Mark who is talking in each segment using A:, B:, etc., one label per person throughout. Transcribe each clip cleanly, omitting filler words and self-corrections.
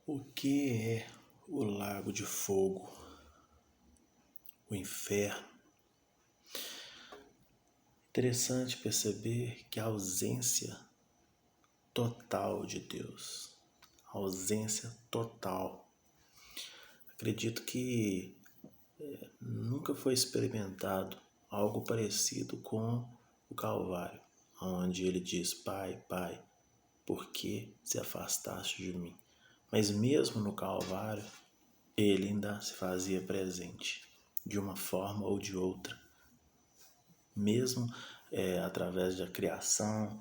A: O que é o lago de fogo, o inferno? Interessante perceber que a ausência total de Deus, a ausência total. Acredito que nunca foi experimentado algo parecido com o Calvário, onde ele diz: Pai, Pai, por que se afastaste de mim? Mas mesmo no Calvário, ele ainda se fazia presente, de uma forma ou de outra. Mesmo através da criação,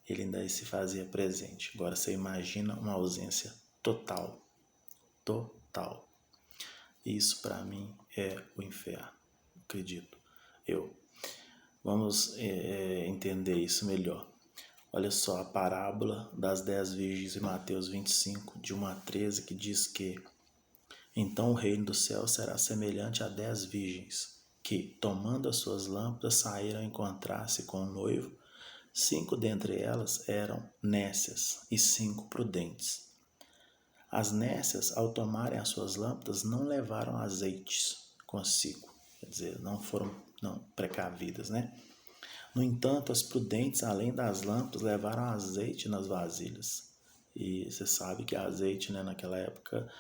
A: ele ainda se fazia presente. Agora você imagina uma ausência total, total. Isso para mim é o inferno, acredito eu. Vamos entender isso melhor. Olha só a parábola das 10 virgens em Mateus 25, de 1 a 13, que diz que então o reino do céu será semelhante a 10 virgens, que, tomando as suas lâmpadas, saíram a encontrar-se com o noivo. 5 dentre elas eram nécias e 5 prudentes. As nécias, ao tomarem as suas lâmpadas, não levaram azeites consigo, quer dizer, não foram precavidas, né? No entanto, as prudentes, além das lâmpadas, levaram azeite nas vasilhas. E você sabe que azeite, né, naquela época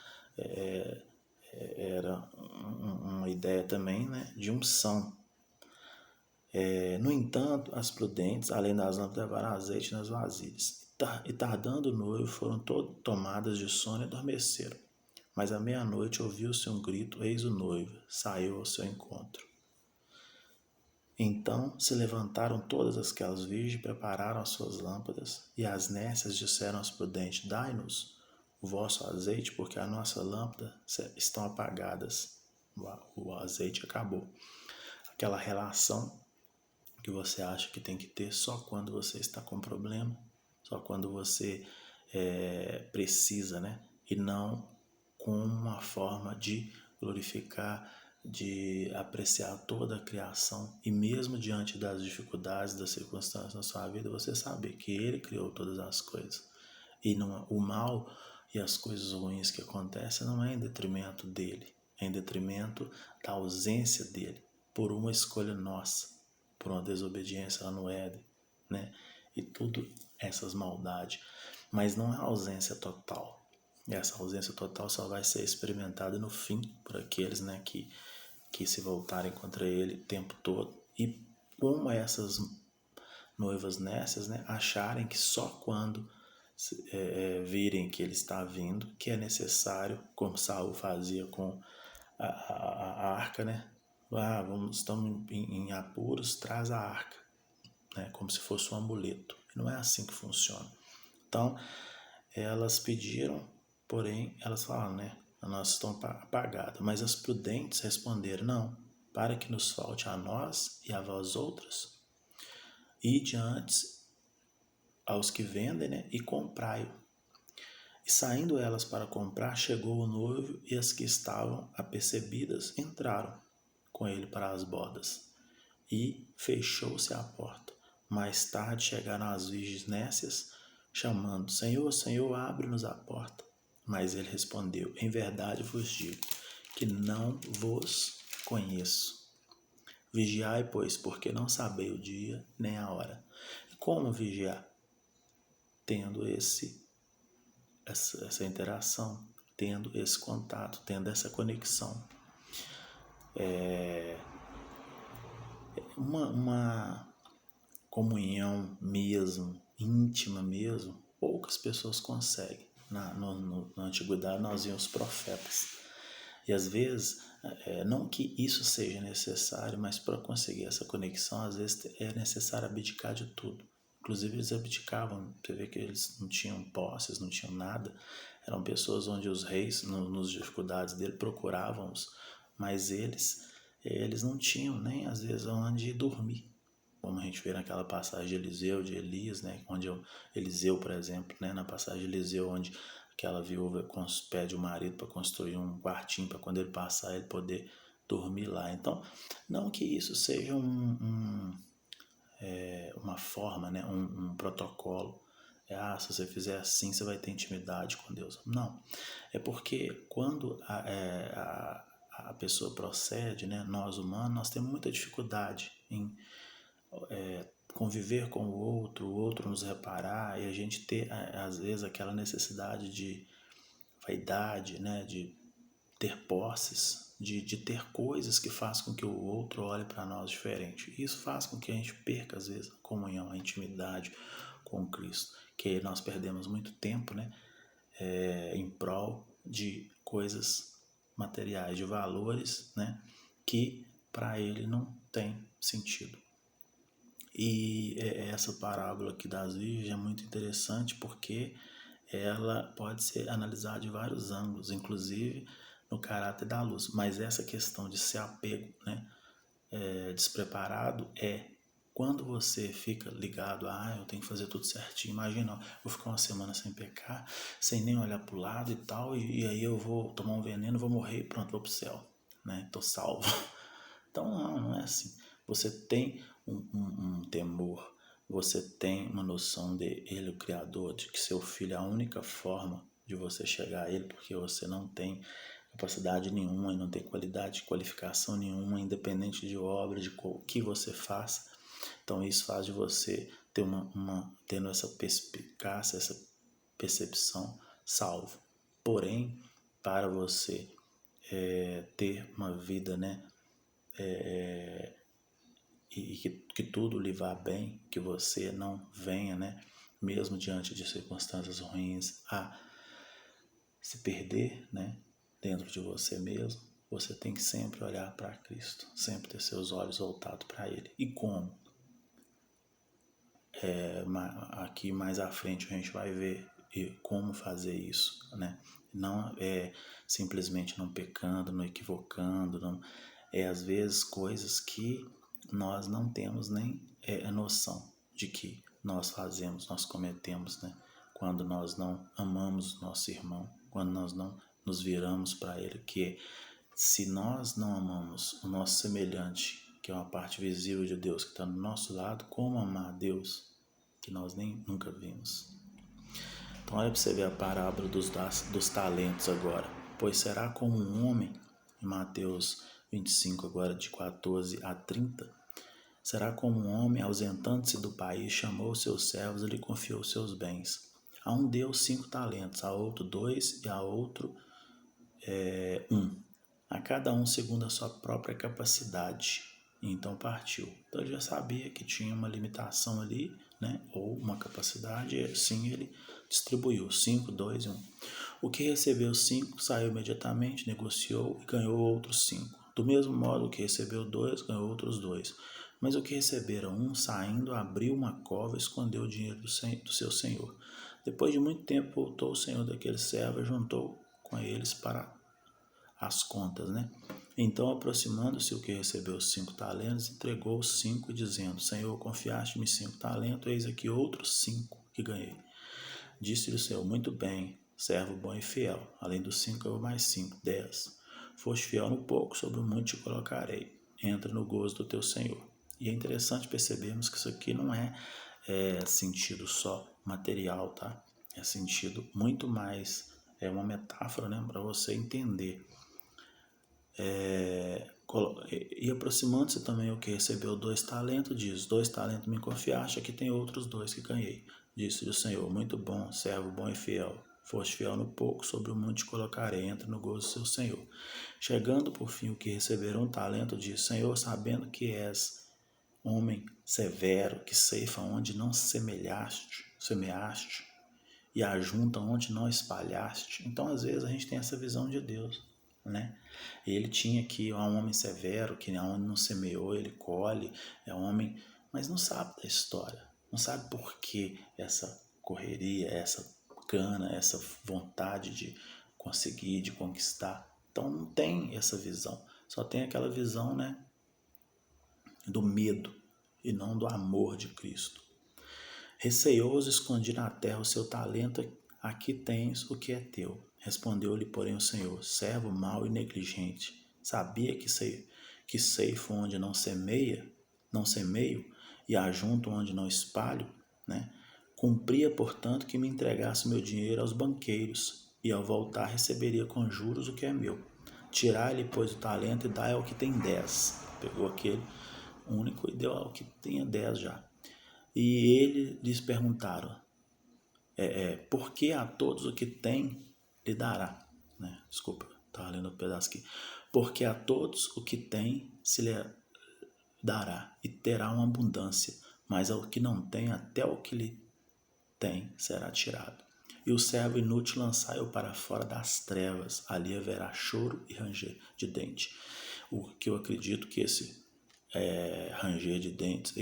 A: era uma ideia também, né, de unção. No entanto, as prudentes, além das lâmpadas, levaram azeite nas vasilhas. E tardando o noivo, foram tomadas de sono e adormeceram. Mas à meia-noite ouviu-se um grito: eis o noivo, saiu ao seu encontro. Então se levantaram todas aquelas virgens, prepararam as suas lâmpadas, e as nécias disseram aos prudentes: dai-nos o vosso azeite, porque a nossa lâmpada estão apagadas. O azeite acabou. Aquela relação que você acha que tem que ter só quando você está com problema, só quando você precisa, né? E não com uma forma de glorificar, de apreciar toda a criação, e mesmo diante das dificuldades, das circunstâncias na sua vida, você saber que Ele criou todas as coisas. E não, o mal e as coisas ruins que acontecem não é em detrimento dele, é em detrimento da ausência dele, por uma escolha nossa, por uma desobediência lá no Éden, né? E tudo essas maldades. Mas não é ausência total. E essa ausência total só vai ser experimentada no fim por aqueles, né, que se voltarem contra ele o tempo todo. E como essas noivas nécias, né, acharem que só quando virem que ele está vindo, que é necessário, como Saul fazia com a arca, né? Estamos em apuros, traz a arca, né? Como se fosse um amuleto. E não é assim que funciona. Então, elas pediram, porém, elas falaram, né? A nossa estão apagada. Mas as prudentes responderam: não, para que nos falte a nós e a vós outras, ide antes aos que vendem, né? E comprai-o. E saindo elas para comprar, chegou o noivo, e as que estavam apercebidas entraram com ele para as bodas. E fechou-se a porta. Mais tarde chegaram as virgens nécias, chamando: Senhor, Senhor, abre-nos a porta. Mas ele respondeu: em verdade vos digo que não vos conheço. Vigiai, pois, porque não sabeis o dia nem a hora. E como vigiar? Tendo essa interação, tendo esse contato, tendo essa conexão. Uma comunhão mesmo, íntima mesmo, poucas pessoas conseguem. Na antiguidade nós vimos os profetas. E às vezes, não que isso seja necessário, mas para conseguir essa conexão, às vezes é necessário abdicar de tudo. Inclusive eles abdicavam, você vê que eles não tinham posses, não tinham nada. Eram pessoas onde os reis, nas dificuldades dele, procuravam-os, mas eles não tinham nem às vezes onde dormir. Como a gente vê naquela passagem de Eliseu, de Elias, né? Onde Eliseu, por exemplo, né? Na passagem de Eliseu, onde aquela viúva pede o marido para construir um quartinho para quando ele passar ele poder dormir lá. Então, não que isso seja uma forma, né? Um protocolo Se você fizer assim, você vai ter intimidade com Deus. Não, é porque quando a pessoa procede, né, nós humanos, nós temos muita dificuldade em conviver com o outro nos reparar, e a gente ter, às vezes, aquela necessidade de vaidade, né, de ter posses, de ter coisas que façam com que o outro olhe para nós diferente. Isso faz com que a gente perca, às vezes, a comunhão, a intimidade com Cristo, que nós perdemos muito tempo, né, em prol de coisas materiais, de valores, né, que para ele não tem sentido. E essa parábola aqui das virgens é muito interessante porque ela pode ser analisada de vários ângulos, inclusive no caráter da luz. Mas essa questão de ser apego, né, despreparado, quando você fica ligado eu tenho que fazer tudo certinho. Imagina, vou ficar uma semana sem pecar, sem nem olhar para o lado e tal, e aí eu vou tomar um veneno, vou morrer e pronto, vou para o céu, né? Tô salvo. Então não é assim. Você tem um temor, você tem uma noção de Ele, o Criador, de que seu Filho é a única forma de você chegar a Ele, porque você não tem capacidade nenhuma, não tem qualidade, qualificação nenhuma, independente de obra, de o que você faça. Então isso faz de você ter tendo essa perspicácia, essa percepção, salvo. Porém, para você ter uma vida, né, e que tudo lhe vá bem, que você não venha, né, mesmo diante de circunstâncias ruins, a se perder, né, dentro de você mesmo, você tem que sempre olhar para Cristo, sempre ter seus olhos voltados para Ele. E como? Aqui mais à frente a gente vai ver como fazer isso, né? Não é simplesmente não pecando, não equivocando, não, às vezes coisas que nós não temos nem a noção de que nós fazemos, nós cometemos, né? Quando nós não amamos nosso irmão, quando nós não nos viramos para ele, que se nós não amamos o nosso semelhante, que é uma parte visível de Deus que está do nosso lado, como amar a Deus que nós nem nunca vimos? Então olha para você ver a parábola dos talentos agora. Pois será como um homem, em Mateus 25 agora de 14 a 30, será como um homem, ausentando-se do país, chamou seus servos e lhe confiou seus bens. A um deu 5 talentos, a outro 2 e a outro 1, a cada um segundo a sua própria capacidade. E então partiu. Então ele já sabia que tinha uma limitação ali, né? Ou uma capacidade, e assim ele distribuiu 5, 2 e 1. O que recebeu 5 saiu imediatamente, negociou e ganhou outros 5. Do mesmo modo, o que recebeu 2 ganhou outros 2. Mas o que receberam 1, saindo, abriu uma cova e escondeu o dinheiro do seu senhor. Depois de muito tempo, voltou o senhor daquele servo e juntou com eles para as contas, né? Então, aproximando-se o que recebeu os 5 talentos, entregou os 5, dizendo: Senhor, confiaste-me 5 talentos, eis aqui outros 5 que ganhei. Disse-lhe o Senhor: Muito bem, servo bom e fiel. Além dos 5, eu mais 5, 10. Foste fiel no pouco, sobre o muito te colocarei. Entra no gozo do teu Senhor. E é interessante percebermos que isso aqui não é sentido só material, tá? É sentido muito mais, é uma metáfora, né, para você entender. E aproximando-se também o que recebeu 2 talentos, diz: 2 talentos me confiaste, aqui tem outros 2 que ganhei. Disse-lhe o Senhor: Muito bom, servo bom e fiel. Foste fiel no pouco, sobre o muito te colocarei, entra no gozo do seu Senhor. Chegando por fim o que receberam 1 talento, disse: Senhor, sabendo que és homem severo, que ceifa onde não semeaste, e ajunta onde não espalhaste. Então, às vezes, a gente tem essa visão de Deus, né? Ele tinha aqui um homem severo, que onde não semeou, ele colhe, é um homem, mas não sabe da história, não sabe por que essa correria, essa gana, essa vontade de conseguir, de conquistar. Então, não tem essa visão, só tem aquela visão, né, do medo e não do amor de Cristo. Receioso, escondi na terra o seu talento, aqui tens o que é teu. Respondeu-lhe, porém, o Senhor: servo mau e negligente, sabia que ceifo onde não semeio, e ajunto onde não espalho, né? Cumpria, portanto, que me entregasse meu dinheiro aos banqueiros, e ao voltar receberia com juros o que é meu. Tirai-lhe, pois, o talento e dai ao que tem 10. Pegou aquele único e deu ao que tinha 10 já. E ele lhes perguntaram, por que a todos o que tem lhe dará? Né? Desculpa, estava lendo um pedaço aqui. Porque a todos o que tem se lhe dará, e terá uma abundância, mas ao que não tem, até o que lhe tem será tirado. E o servo inútil lançai-o para fora das trevas, ali haverá choro e ranger de dente. O que eu acredito que esse ranger de dentes,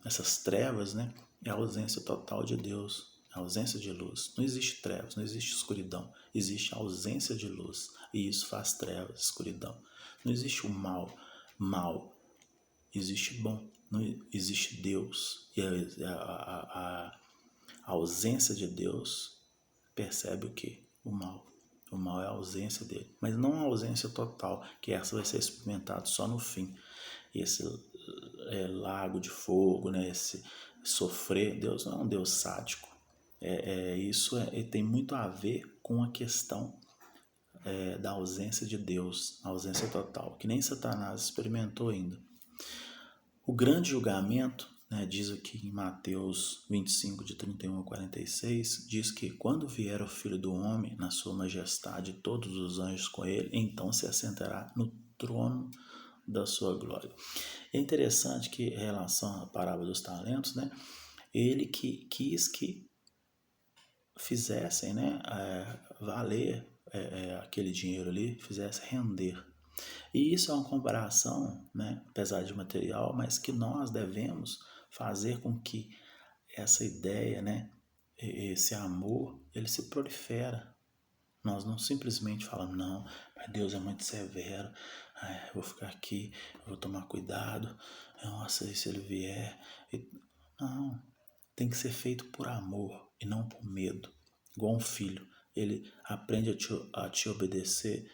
A: essas trevas, né, é a ausência total de Deus, a ausência de luz. Não existe trevas, não existe escuridão, existe a ausência de luz, e isso faz trevas, escuridão. Não existe o mal, existe bom, não existe Deus, e a ausência de Deus percebe o que? O mal. O mal é a ausência dele, mas não a ausência total, que essa vai ser experimentada só no fim. Esse lago de fogo, né? Esse sofrer, Deus não é um Deus sádico. Isso tem muito a ver com a questão da ausência de Deus, a ausência total, que nem Satanás experimentou ainda. O grande julgamento, né, diz aqui em Mateus 25, de 31 a 46, diz que quando vier o Filho do Homem, na sua majestade, todos os anjos com ele, então se assentará no trono da sua glória. É interessante que, em relação à parábola dos talentos, né, ele quis que fizessem, né, valer aquele dinheiro ali, fizesse render. E isso é uma comparação, né, apesar de material, mas que nós devemos fazer com que essa ideia, né, esse amor, ele se prolifera. Nós não simplesmente falamos, não, mas Deus é muito severo, eu vou ficar aqui, eu vou tomar cuidado, nossa, e se ele vier? Não, tem que ser feito por amor e não por medo. Igual um filho, ele aprende a te obedecer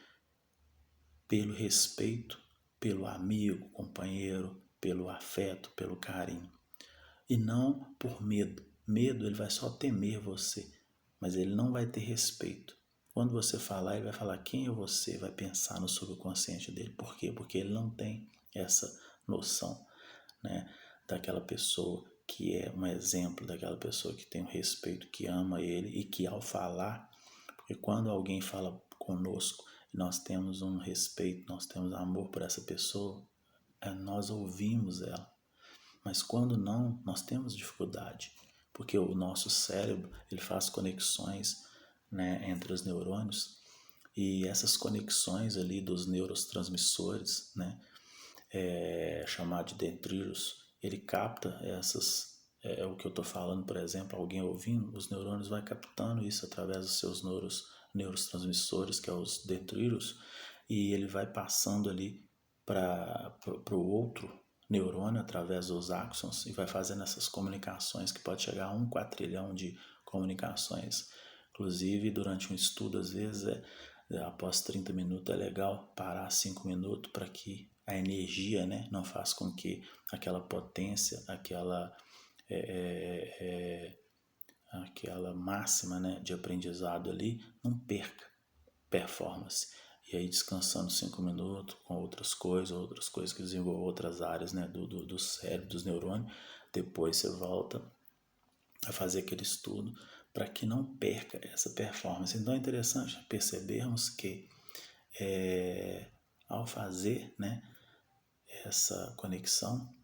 A: pelo respeito, pelo amigo, companheiro, pelo afeto, pelo carinho. E não por medo. Medo, ele vai só temer você, mas ele não vai ter respeito. Quando você falar, ele vai falar quem é você, vai pensar no subconsciente dele. Por quê? Porque ele não tem essa noção, né, daquela pessoa que é um exemplo, daquela pessoa que tem um respeito, que ama ele e que ao falar, porque quando alguém fala conosco, nós temos um respeito, nós temos amor por essa pessoa, nós ouvimos ela. Mas quando não, nós temos dificuldade, porque o nosso cérebro ele faz conexões, né, entre os neurônios, e essas conexões ali dos neurotransmissores, né, chamado de dendritos, ele capta essas, o que eu estou falando, por exemplo, alguém ouvindo, os neurônios vai captando isso através dos seus neurotransmissores, que é os dendritos, e ele vai passando ali para o outro neurônio através dos axons e vai fazendo essas comunicações que pode chegar a 1 quatrilhão de comunicações. Inclusive, durante um estudo, às vezes, após 30 minutos, é legal parar 5 minutos para que a energia, né, não faça com que aquela potência, aquela máxima, né, de aprendizado ali não perca performance. E aí descansando 5 minutos com outras coisas que desenvolvem outras áreas, né, do cérebro, dos neurônios, depois você volta a fazer aquele estudo para que não perca essa performance. Então é interessante percebermos que ao fazer, né, essa conexão,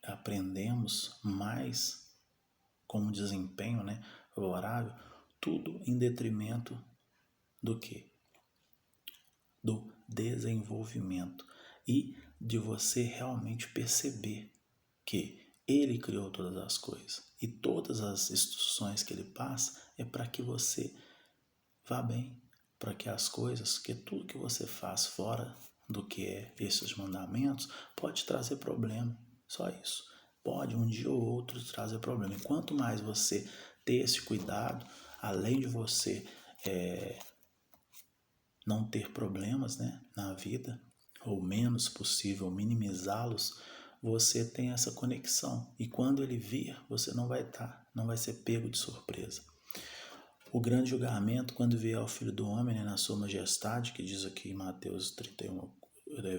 A: aprendemos mais com um desempenho, né, favorável, tudo em detrimento do que? Do desenvolvimento e de você realmente perceber que ele criou todas as coisas e todas as instruções que ele passa é para que você vá bem, para que as coisas, que tudo que você faz fora do que é esses mandamentos pode trazer problema, só isso. Pode um dia ou outro trazer problema. E quanto mais você ter esse cuidado, além de você não ter problemas, né, na vida, ou menos possível minimizá-los, você tem essa conexão. E quando ele vir, você não vai ser pego de surpresa. O grande julgamento, quando vier ao Filho do Homem, né, na sua majestade, que diz aqui em Mateus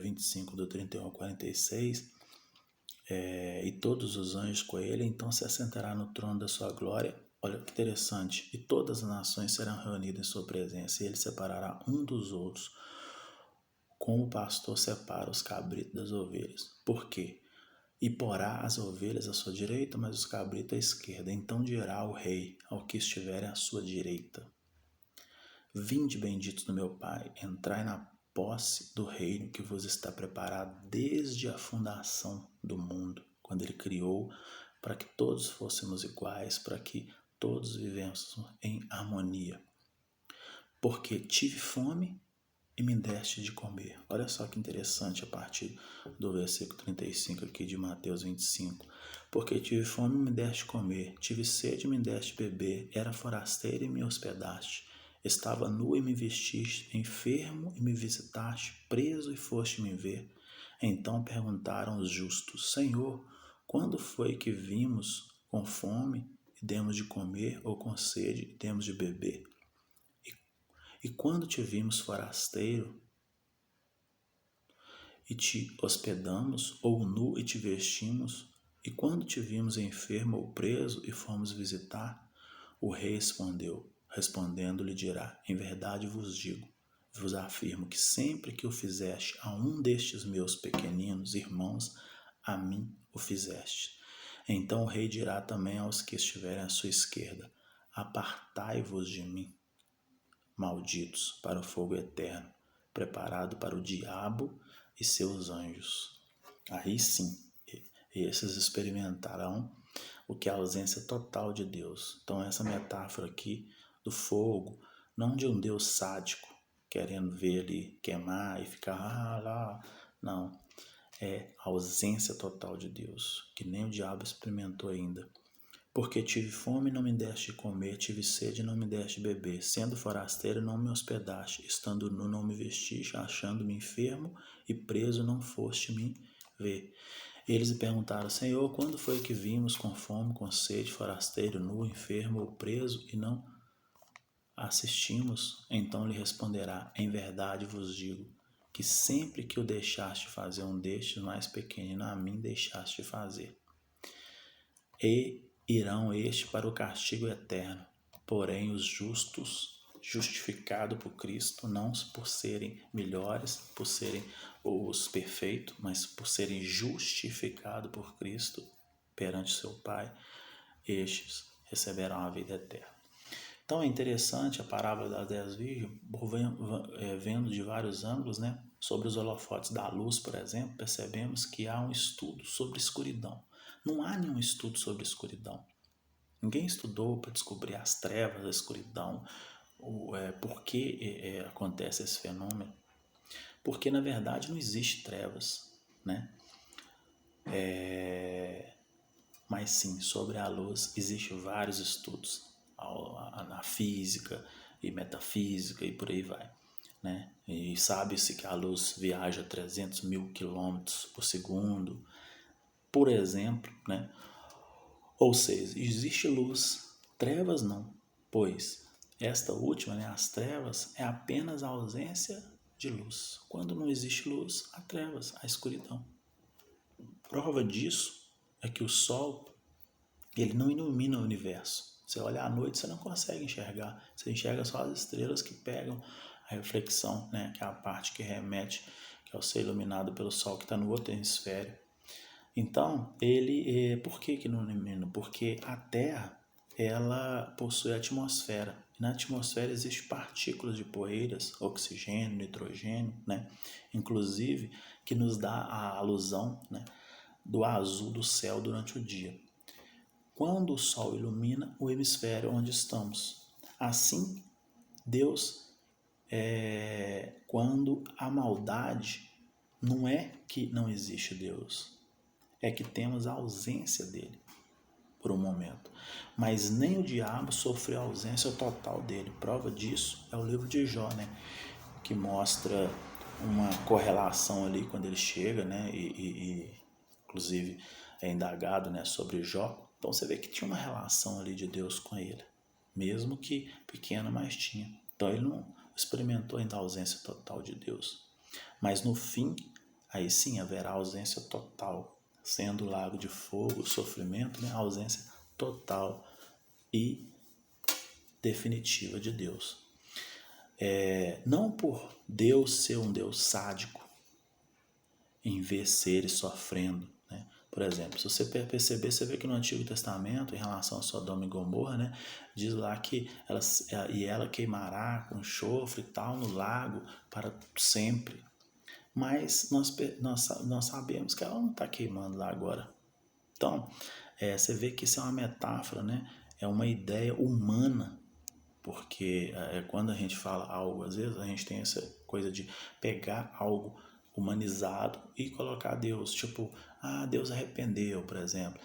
A: 25, do 31 ao 46, e todos os anjos com ele, então se assentará no trono da sua glória. Olha que interessante. E todas as nações serão reunidas em sua presença, e ele separará um dos outros, como o pastor separa os cabritos das ovelhas. Por quê? E porá as ovelhas à sua direita, mas os cabritos à esquerda. Então dirá o rei ao que estiver à sua direita: Vinde, benditos do meu Pai, entrai na posse do reino que vos está preparado desde a fundação do mundo, quando ele criou, para que todos fôssemos iguais, para que todos vivêssemos em harmonia. Porque tive fome e me deste de comer. Olha só que interessante a partir do versículo 35 aqui de Mateus 25. Porque tive fome e me deste de comer, tive sede e me deste de beber, era forasteiro e me hospedaste, estava nu e me vestiste, enfermo e me visitaste, preso e foste me ver. Então perguntaram os justos: Senhor, quando foi que vimos com fome e demos de comer, ou com sede e demos de beber? E quando te vimos forasteiro e te hospedamos, ou nu e te vestimos? E quando te vimos enfermo ou preso e fomos visitar? O rei respondendo lhe dirá: Em verdade vos afirmo que sempre que o fizeste a um destes meus pequeninos irmãos, a mim o fizeste. Então o rei dirá também aos que estiverem à sua esquerda: Apartai-vos de mim, malditos, para o fogo eterno, preparado para o diabo e seus anjos. Aí sim, esses experimentarão o que é a ausência total de Deus. Então essa metáfora aqui do fogo, não de um Deus sádico, querendo ver ele queimar e ficar lá, não. É a ausência total de Deus, que nem o diabo experimentou ainda. Porque tive fome e não me deste de comer, tive sede e não me deste de beber, sendo forasteiro não me hospedaste, estando nu não me vestiste, achando-me enfermo e preso não foste me ver. Eles lhe perguntaram: Senhor, quando foi que vimos com fome, com sede, forasteiro, nu, enfermo ou preso e não assistimos? Então lhe responderá: Em verdade vos digo que sempre que o deixaste fazer um destes mais pequenino, a mim deixaste fazer. E irão este para o castigo eterno, porém os justos, justificados por Cristo, não por serem melhores, por serem os perfeitos, mas por serem justificados por Cristo perante seu Pai, estes receberão a vida eterna. Então é interessante a parábola das 10 virgens, vendo de vários ângulos, né? Sobre os holofotes da luz, por exemplo, percebemos que há um estudo sobre escuridão. Não há nenhum estudo sobre escuridão. Ninguém estudou para descobrir as trevas, a escuridão, por que acontece esse fenômeno. Porque, na verdade, não existe trevas, né? Mas sim, sobre a luz existem vários estudos, na física e metafísica e por aí vai, né? E sabe-se que a luz viaja 300 mil quilômetros por segundo, por exemplo, né? Ou seja, existe luz, trevas não, pois esta última, né, as trevas, é apenas a ausência de luz. Quando não existe luz, há trevas, há escuridão. Prova disso é que o sol, ele não ilumina o universo. Você olha à noite, você não consegue enxergar, você enxerga só as estrelas que pegam a reflexão, né, que é a parte que remete, que é o ser iluminado pelo sol que está no outro hemisfério. Então, por que não ilumina? Porque a Terra, ela possui atmosfera. Na atmosfera existem partículas de poeiras, oxigênio, nitrogênio, né? Inclusive, que nos dá a alusão, né, do azul do céu durante o dia. Quando o Sol ilumina o hemisfério onde estamos. Assim, Deus, quando a maldade, não é que não existe Deus, é que temos a ausência dele por um momento. Mas nem o diabo sofreu a ausência total dele. Prova disso é o livro de Jó, né? Que mostra uma correlação ali quando ele chega, né? inclusive é indagado, né, sobre Jó. Então você vê que tinha uma relação ali de Deus com ele, mesmo que pequena, mas tinha. Então ele não experimentou ainda a ausência total de Deus. Mas no fim, aí sim haverá ausência total, sendo o lago de fogo, o sofrimento, né, a ausência total e definitiva de Deus. Não por Deus ser um Deus sádico, em ver seres sofrendo, né? Por exemplo, se você perceber, você vê que no Antigo Testamento, em relação a Sodoma e Gomorra, né, diz lá que ela queimará com enxofre e tal no lago para sempre. Mas nós sabemos que ela não está queimando lá agora. Então, você vê que isso é uma metáfora, né? É uma ideia humana, porque quando a gente fala algo, às vezes a gente tem essa coisa de pegar algo humanizado e colocar Deus, tipo, Deus arrependeu, por exemplo,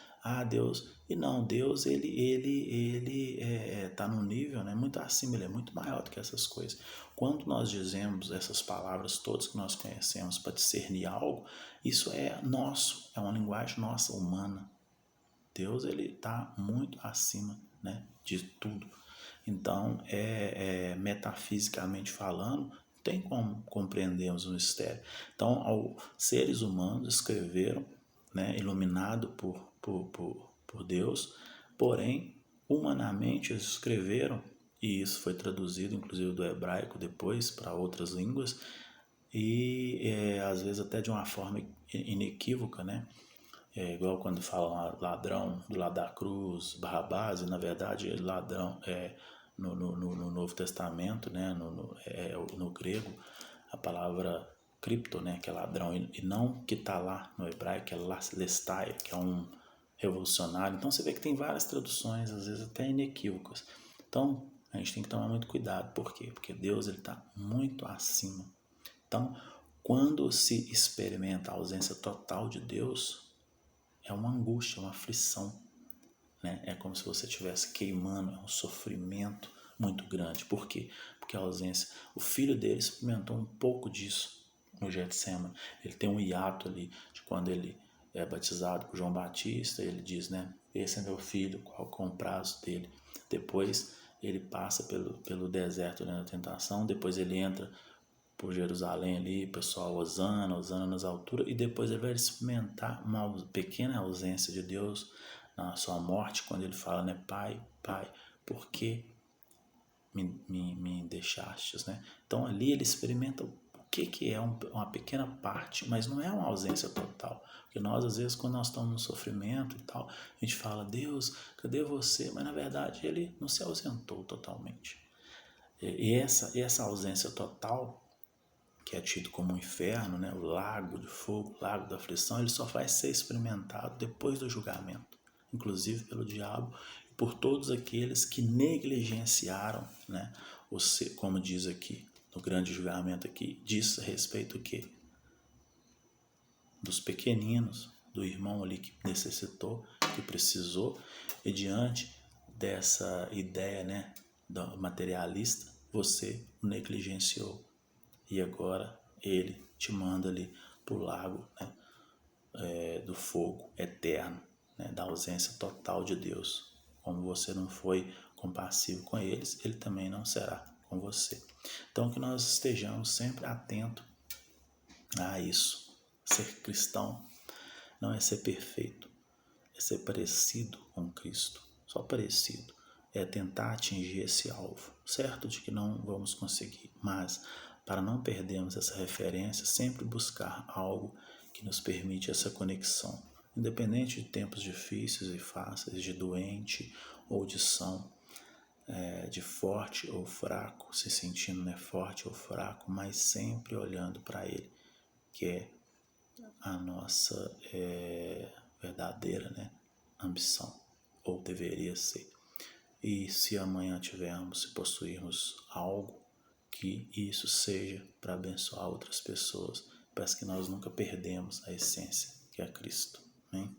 A: Deus, e não, Deus ele tá num nível, né, muito acima, ele é muito maior do que essas coisas. Quando nós dizemos essas palavras todas que nós conhecemos para discernir algo, isso é nosso, é uma linguagem nossa, humana. Deus, ele está muito acima, né, de tudo. Então, metafisicamente falando, tem como compreendermos o mistério. Então, seres humanos escreveram, né, iluminado por Deus, porém, humanamente eles escreveram, e isso foi traduzido, inclusive do hebraico depois para outras línguas, e às vezes até de uma forma inequívoca, né? Igual quando falam ladrão do lado da cruz, Barrabás, e na verdade ladrão no Novo Testamento, né, no grego, a palavra cripto, né, que é ladrão, e não que está lá no hebraico, que é lestai, que é um revolucionário. Então você vê que tem várias traduções, às vezes até inequívocas. Então a gente tem que tomar muito cuidado. Por quê? Porque Deus está muito acima. Então, quando se experimenta a ausência total de Deus, é uma angústia, uma aflição, né? É como se você estivesse queimando, é um sofrimento muito grande. Por quê? Porque a ausência, o filho dele experimentou um pouco disso no Getsemane. Ele tem um hiato ali de quando ele é batizado por João Batista, ele diz, né, esse é meu filho, qual é o prazo dele. Depois ele passa pelo deserto, né, na tentação, depois ele entra por Jerusalém ali, pessoal, Hosana, Hosana nas alturas, e depois ele vai experimentar uma pequena ausência de Deus na sua morte, quando ele fala, né, Pai, Pai, por que me deixastes, né? Então ali ele experimenta o que é uma pequena parte, mas não é uma ausência total. Porque nós, às vezes, quando nós estamos no sofrimento e tal, a gente fala, Deus, cadê você? Mas na verdade ele não se ausentou totalmente. E essa ausência total, que é tido como um inferno, né, o lago de fogo, o lago da aflição, ele só vai ser experimentado depois do julgamento, inclusive pelo diabo e por todos aqueles que negligenciaram, né, como diz aqui, no grande julgamento aqui, diz a respeito do quê? Dos pequeninos, do irmão ali que necessitou, que precisou, e diante dessa ideia, né, materialista, você o negligenciou. E agora ele te manda ali para o lago, né, do fogo eterno, né, da ausência total de Deus. Como você não foi compassivo com eles, ele também não será com você. Então que nós estejamos sempre atentos a isso. Ser cristão não é ser perfeito, é ser parecido com Cristo. Só parecido. É tentar atingir esse alvo. Certo de que não vamos conseguir, mas para não perdermos essa referência, sempre buscar algo que nos permite essa conexão. Independente de tempos difíceis e fáceis, de doente ou de são, de forte ou fraco, se sentindo, né, forte ou fraco, mas sempre olhando para Ele, que é a nossa verdadeira, né, ambição, ou deveria ser. E se amanhã tivermos, se possuirmos algo, que isso seja para abençoar outras pessoas, para que nós nunca perdemos a essência, que é Cristo. Amém?